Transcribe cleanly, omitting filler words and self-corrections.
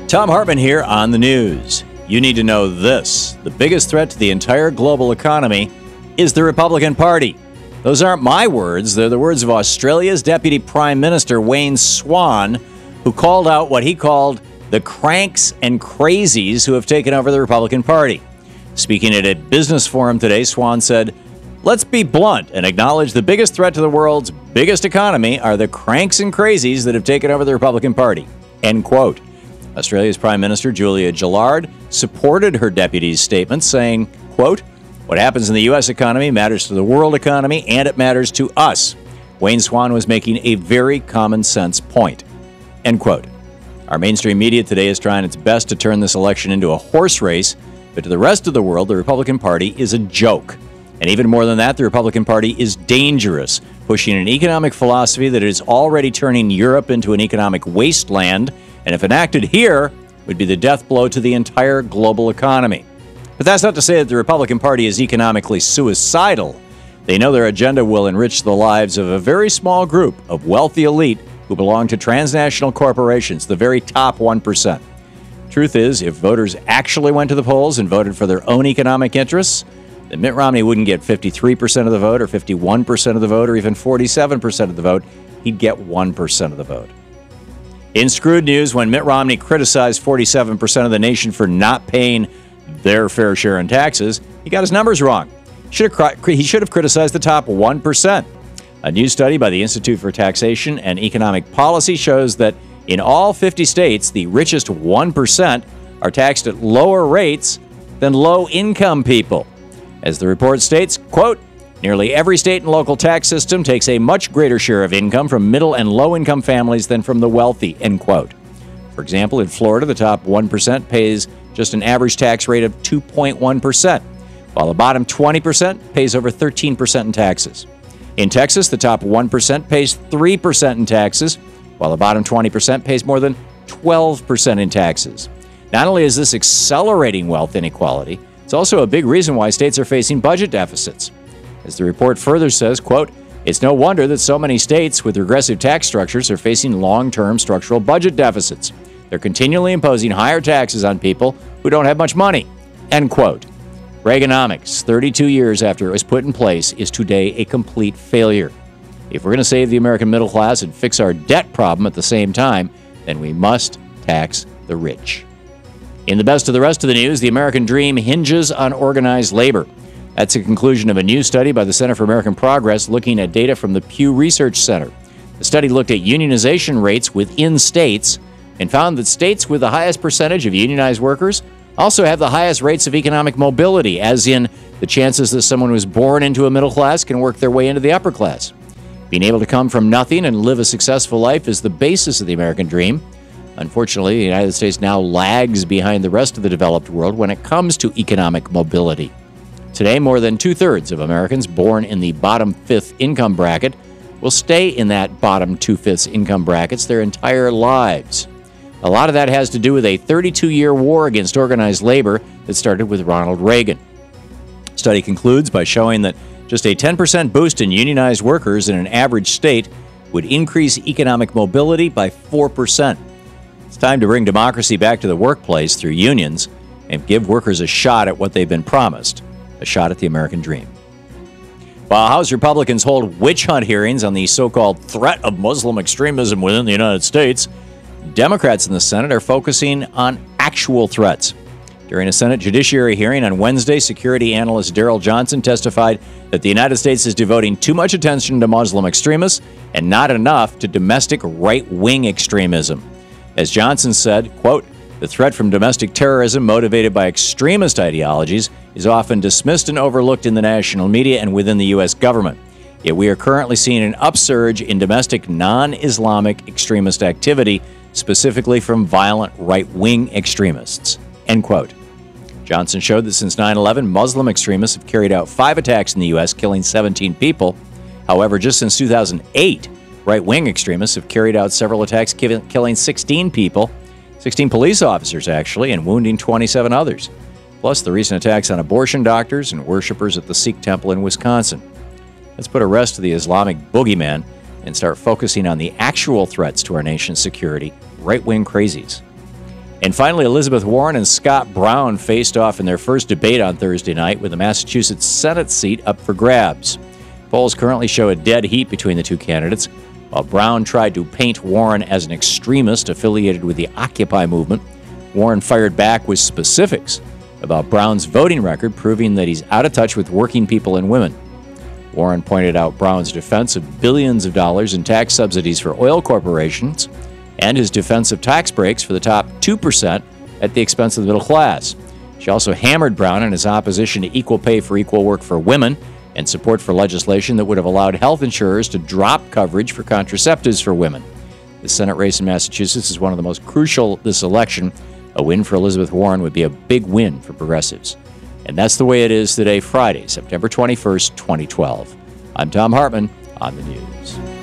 Thom Hartmann here on the news. You need to know this. The biggest threat to the entire global economy is the Republican Party. Those aren't my words. They're the words of Australia's Deputy Prime Minister, Wayne Swan, who called out what he called the cranks and crazies who have taken over the Republican Party. Speaking at a business forum today, Swan said, "Let's be blunt and acknowledge the biggest threat to the world's biggest economy are the cranks and crazies that have taken over the Republican Party." End quote. Australia's Prime Minister, Julia Gillard, supported her deputy's statement, saying, quote, "What happens in the U.S. economy matters to the world economy, and it matters to us." Wayne Swan was making a very common sense point. End quote. Our mainstream media today is trying its best to turn this election into a horse race, but to the rest of the world, the Republican Party is a joke. And even more than that, the Republican Party is dangerous, pushing an economic philosophy that is already turning Europe into an economic wasteland, and if enacted here, would be the death blow to the entire global economy. But that's not to say that the Republican Party is economically suicidal. They know their agenda will enrich the lives of a very small group of wealthy elite who belong to transnational corporations, the very top 1%. Truth is, if voters actually went to the polls and voted for their own economic interests, then Mitt Romney wouldn't get 53% of the vote or 51% of the vote or even 47% of the vote. He'd get 1% of the vote. In screwed news, when Mitt Romney criticized 47% of the nation for not paying their fair share in taxes, he got his numbers wrong. He should have criticized the top 1%. A new study by the Institute for Taxation and Economic Policy shows that in all 50 states, the richest 1% are taxed at lower rates than low-income people. As the report states, quote, "Nearly every state and local tax system takes a much greater share of income from middle and low-income families than from the wealthy," end quote. For example, in Florida, the top 1% pays just an average tax rate of 2.1%, while the bottom 20% pays over 13% in taxes. In Texas, the top 1% pays 3% in taxes, while the bottom 20% pays more than 12% in taxes. Not only is this accelerating wealth inequality, it's also a big reason why states are facing budget deficits. As the report further says, quote, "It's no wonder that so many states with regressive tax structures are facing long-term structural budget deficits. They're continually imposing higher taxes on people who don't have much money," end quote. Reaganomics, 32 years after it was put in place, is today a complete failure. If we're going to save the American middle class and fix our debt problem at the same time, then we must tax the rich. In the best of the rest of the news, the American dream hinges on organized labor. That's a conclusion of a new study by the Center for American Progress looking at data from the Pew Research Center. The study looked at unionization rates within states and found that states with the highest percentage of unionized workers also have the highest rates of economic mobility, as in the chances that someone who was born into a middle class can work their way into the upper class. Being able to come from nothing and live a successful life is the basis of the American dream. Unfortunately, the United States now lags behind the rest of the developed world when it comes to economic mobility. Today, more than two-thirds of Americans born in the bottom fifth income bracket will stay in that bottom two-fifths income brackets their entire lives. A lot of that has to do with a 32-year war against organized labor that started with Ronald Reagan. The study concludes by showing that just a 10% boost in unionized workers in an average state would increase economic mobility by 4%. It's time to bring democracy back to the workplace through unions and give workers a shot at what they've been promised. A shot at the American dream. While House Republicans hold witch hunt hearings on the so-called threat of Muslim extremism within the United States, Democrats in the Senate are focusing on actual threats. During a Senate Judiciary hearing on Wednesday, security analyst Daryl Johnson testified that the United States is devoting too much attention to Muslim extremists and not enough to domestic right-wing extremism. As Johnson said, quote, "The threat from domestic terrorism motivated by extremist ideologies is often dismissed and overlooked in the national media and within the U.S. government. Yet we are currently seeing an upsurge in domestic non-Islamic extremist activity, specifically from violent right-wing extremists." End quote. Johnson showed that since 9/11, Muslim extremists have carried out 5 attacks in the U.S., killing 17 people. However, just since 2008, right-wing extremists have carried out several attacks, killing 16 people, 16 police officers, actually, and wounding 27 others. Plus the recent attacks on abortion doctors and worshipers at the Sikh temple in Wisconsin. Let's put a rest to the Islamic boogeyman and start focusing on the actual threats to our nation's security, right-wing crazies. And finally, Elizabeth Warren and Scott Brown faced off in their first debate on Thursday night, with the Massachusetts Senate seat up for grabs. Polls currently show a dead heat between the two candidates. While Brown tried to paint Warren as an extremist affiliated with the Occupy movement, Warren fired back with specifics about Brown's voting record, proving that he's out of touch with working people and women. Warren pointed out Brown's defense of billions of dollars in tax subsidies for oil corporations and his defense of tax breaks for the top 2% at the expense of the middle class. She also hammered Brown on his opposition to equal pay for equal work for women and support for legislation that would have allowed health insurers to drop coverage for contraceptives for women. The Senate race in Massachusetts is one of the most crucial this election. A win for Elizabeth Warren would be a big win for progressives. And that's the way it is today, Friday, September 21st, 2012. I'm Thom Hartmann on the news.